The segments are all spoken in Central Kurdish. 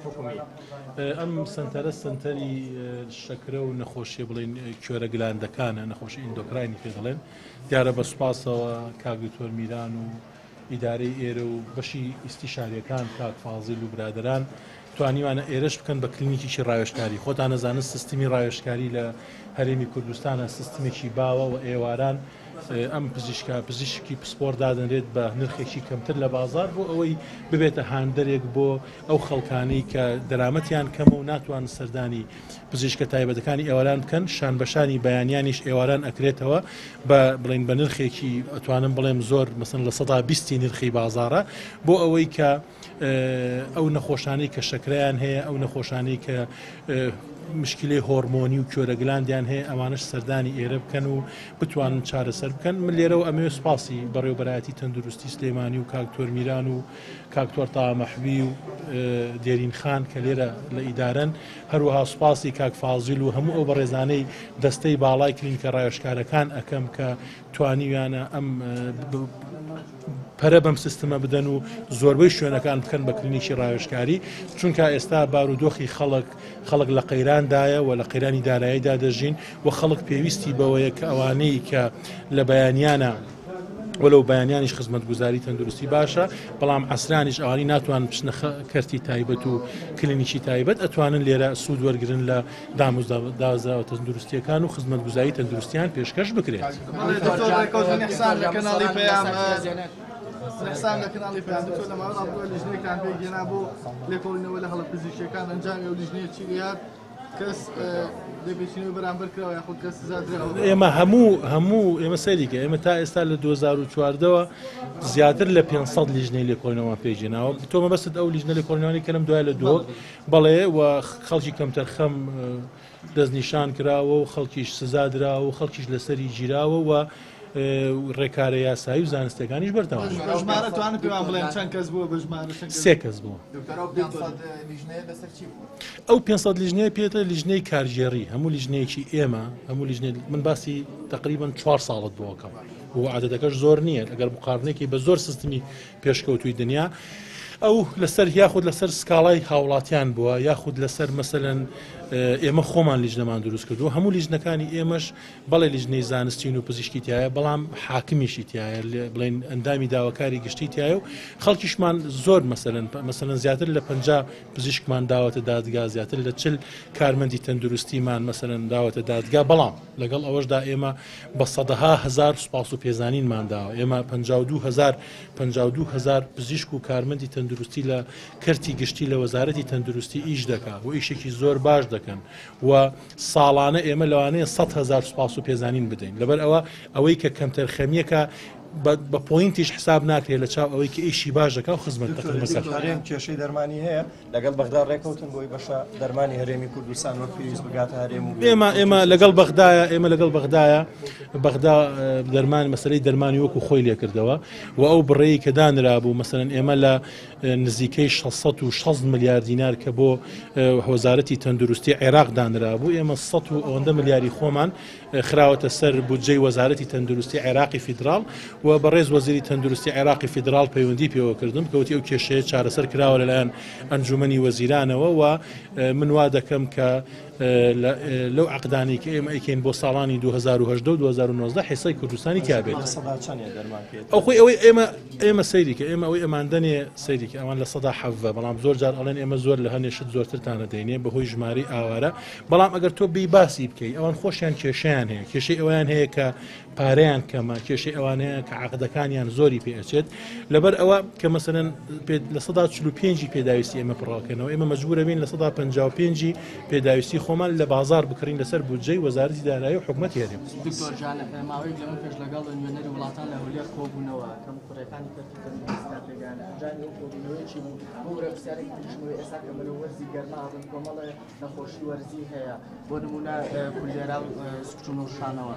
حکومی ئەم سنتەرە سنتەری شەکرە و نەخۆشیە بڵین کوێرە گلاندەکانە نەخۆشی ئیندۆکراینی پێ دەڵێن دیارە بە سوپاسەوە کاک دکتۆر میران و ئیدارەی ئێرە و بەشی ئیستیشاریەکان کاک فازیل و برادران توانیوانە ئێرەش بکەن بە کلینیکیی ڕاوێژکاری خۆتان نەزانن سیستمی ڕاوێژکاری لە هەرێمی کوردستانە سیستمێکی باوە و ئێواران ئەم پزیشکی پسپۆر دادەنرێت بە نرخێکی کەمتر لە بازار بۆ ئەوەی ببێتە هاندەرێک بۆ ئەو خەڵکانەی کە دەرامەتیان کەمە و ناتوان سەردانی پزیشکە تایبەتەکانی ئێواران بکەن شان بەشانی بەیانیانیش ئێواران ئەکرێتەوە بڵین بە نرخێکی ئەتوانم بڵێم زۆر مەسن لە 120 نرخی بازارە بۆ ئەوەی کە ئەو نەخۆشانەی کە شەکرەیان هەیە ئەو نەخۆشانەی کە مشکلی هۆرمۆنی و کۆرەگلاندیان هەیە ئەوانش سەردانی ئێرە بکەن و بتوانن چارەسەر بکەن من لێرە و ئەمێ سپاسی بەڕێوەبەرایەتی تەندروستی سلێمانی و کاکتۆر میران و کاکتۆر تامەحوی و دێرین خان کە لێرە لە ئیدارەن هەروەها سپاسی کاک فازیل و هەموو ئەو بەڕێزانەی دەستەی باڵای کلینیکە ڕایۆشکارەکان ئەەکەم کە توانیویانە ئەم پەرە بەم سیستمە بدەن و زۆربەی شوێنەکان بکەن بە کلینیکی ڕاوێژکاری چونکە ئێستا بارودۆخی خەڵک لە قەیراندایە و لە قەیرانی داراییدا دەژین و خەڵک پێویستی بەوەیە کە ئەوانەی کە لە بەیانیانە وەلو بەیانیانیش خزمەتگوزاری تەندروستی باشە بەڵام عەسرانیش ئەوانی ناتوان بچنە کەرتی تایبەت و کلینیکی تایبەت ئەتوانن لێرە سوود وەرگرن لە داموزداوە تەندروستیەکان و خزمەتگوزاری تەندروستیان پێشکەش بکرێت. نحسان لە کەناڵی پێیانتۆ لە ماوەڵ ئەبووە لیژنەیەکان پێگەنا بۆ لێکۆڵینەوە لە هەڵە پزیشکیەکان ئەنجامی ئەو لیژنەیە چی دیات کەس دەبێتینەوە بەرامبەر کراوە یاخود کەس سزادرێتەوە ئێمە هەموو ئێمە سەریکە ئێمە تا ئێستا لە 2014ەوە زیاتر لە 500 لیژنەی لێکۆڵینەوە پێگەناوە تۆمە بەست ئەو لیژنە لێکۆڵینەوەی کەم دوای لە دۆ بەڵێ و خەڵکی کەمتەرخەم دەستنیشان کراوە و خەڵکیش سزادراوە و خەڵکیش لەسەری گیراوە و ڕێکارە یاسایی و زانستەکانیش بەردەوام سێ کەس بوو ئەو 500 لیژنەیە پێێتە لیژنەی کارژێڕی هەموو لیژنەیەکی ئێمە هەموو لیژنێ من باسی تقریبا 4 ساڵت بووەکەم و عادەتەکەش زۆر نییە ئەگەر بقارنێکی بە زۆر سیستمی پێشکەوتوی دنیا ئەو لەسەر یاخود لەسەر سکاڵای هاوڵاتیان بووە یاخود لەسەر مەسەلەن ئێمە خۆمان لیژنەمان دروست کردو هەموو لیژنەکانی ئێمەش بەڵێ لیژنەی زانستین و پزیشکی تایە بەڵام حاکمیشی تایە بڵێن ئەندامی داواکاری گشتی تایە و خەڵکیشمان زۆر مەسەلەن زیاتر لە 50 پزیشکمان داوەتە دادگا زیاتر لە 40 کارمەندی تەندروستیمان مەسەلەن داوەتە دادگا بەڵام لەگەڵ ئەوەشدا ئێمە بە سەدەها هەزار سوپاس و پێزانینمان داوە ئێمە 52,000 پزیشک و کارمەندی تەندروستی لە کەرتی گشتی لە وەزارەتی تەندروستی ئیش دەکات و ئیشێکی زۆر باش دەکەن و ساڵانە ئێمە لەوانەیە 100,000 سوپاس و پێزانین بدەین لەبەر ئەوەی کە کەمتەرخەمیەکە بە پۆینتیش حساب ناکرێت لە چاو ئەوەی کە ئیشی باش دەکات و خزمەت دەکەن مەسەڵەن کێشەی دەرمانی هەیە لەگەڵ بەغدا ڕێکەوتن بۆی بەشە دەرمانی هەرێمی کوردستان وەک پێویست بگاتە هەرێم و ئێمە لەگەڵ بەغدایە بەغدا دەرمان مەسەلەی دەرمانی وەکو خۆی لێ کردەوە و ئەو بڕێی کە دانرا بوو مەسەلەن ئێمە لە نزیکەی 660 ملیار دینار کە بۆ وەزارەتی تەندروستی عێراق دانرا بوو ئێمە 100 و ئەوەندە ملیاری خۆمان خراوەتە سەر بودجەی وەزارەتی تەندروستی عێراقی فیدراڵ و بەڕێز وەزیری تەندروستی عێراقی فیدراڵ پەیوەندی پێوە کردم کەوتی ئەو کێشەیە چارەسەر کراوە لەلایەن ئەنجومەنی وەزیرانەوە و من وا دەکەم کە لەو عقدانی کە ئێمە ئەیکەین بۆ ساڵانی 2010 و 2019 حیسای کوردستانی تیابێت ئەو خۆی ئەوەی ئێمە سەیری کە ئێمە ئەوەی ئەماندنێ سەیری کە ئەوان لە 170 بەڵام زۆر جار ئەڵێن ئێمە زۆر لە هەنێشت زۆرترتانە دەینێ بەهۆی ژماری ئاوارە بەڵام ئەگەر تۆ بی باسی بکەیت ئەوان خۆشیان کێشیان هەیە کێشەی ئەویان هەیە کە پارەیان کەمە کێشەی ئەوانەیە کە عقدەکانیان زۆری پێچێت لەبەر ئەوە کە مەسەلەن لە 145 پێداویستی ئێمە پڕاکەنەوە ئێمە مەجبورە بین لە 155 پێداویستی خۆمان لە بازار بکڕین لەسەر بودجەی وەزارەتی دارایی و حکومەتی هەرێم ماوەیەک لەمە پێش لەگەڵ نوێنەری وڵاتان لە هەولێر کۆبوونەوە کەم کوڕەکانی کردیان ئەنجامی ئەو کۆبوونەوەیەکی بوو بۆ وەرەپرسیارێکی تریشمەوەی ئێستا کە مەلەوەرزی گەرماڕن کۆمەڵێ نەخۆشی وەرزی هەیە بۆ نمونە کولێرا سوکچوون و شانەوە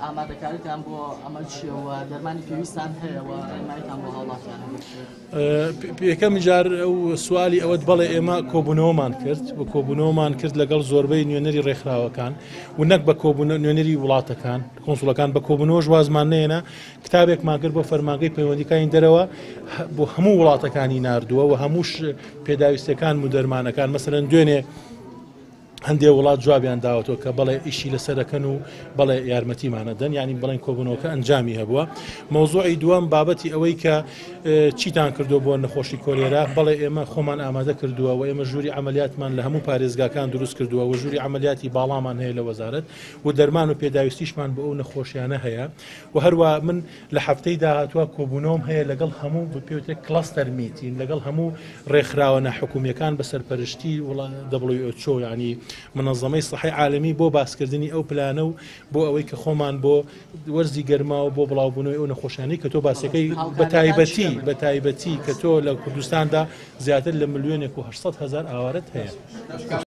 ئامادەکاریتان بۆ ئەمە چیەوە دەرمانی پێویستان هەیە و ڕێنماییتان بۆ هاوڵاتیان یەکەم جار ئەو سوالی ئەوەت بەڵێ ئێمە کۆبوونەوەمان کرد بە کۆبوونەوەمان کرد لەگەڵ زۆر زۆربەی نوێنەری ڕێکخراوەکان و نەک بە کۆبوون نوێنەری وڵاتەکان کۆنسوڵەکان بە کۆبوونەوە وازمانەیەنە کتابێکمان کرد بۆ فەرمانگەی پەیوەندیەکانی دەرەوە بۆ هەموو وڵاتەکانی ناردووە و هەمووش پێداویستەکان و دەرمانەکان مەسەرەن دوێنێ هەندێک وڵات جوابیان داوەتەوە کە بەڵێ ئیشی لەسەرەکەن و بەڵێ یارمەتیمانەدەن ینی بڵێن کۆبوونەوەکە ئەنجامی هەبووە. مۆزوعی دووەم بابەتی ئەوەی کە چیتان کردو بۆ نەخۆشی کۆلێرا بەڵێ ئێمە خۆمان ئامادە کردووە و ئێمە ژووری عملیاتمان لە هەموو پارێزگاکان دروست کردووە و ژووری عملیاتی باڵامان هەیە لە وەزارەت و دەرمان و پێداویستیشمان بە ئەو نەخۆشیانە هەیە و هەروە من لە هەفتەی داهاتوە کۆبوونەوەم هەیە لەگەڵ هەموو پێوتێک کلاستەر میتین لەگەڵ هەموو ڕێکخراوە ناحکومیەکان بە سەرپەرشتی WHO ینی منظمەی صحی عالمی بۆ باسکردنی ئەو پلانە و بۆ ئەوەی کە خۆمان بۆ وەرزی گەرما و بۆ بڵاوبوونەوەی ئەو نەخۆشیانەی کە تۆ باسەکەی بە تایبەتی کە تۆ لە کوردستاندا زیاتر لە 1,800,000 ئاوارەت هەیە.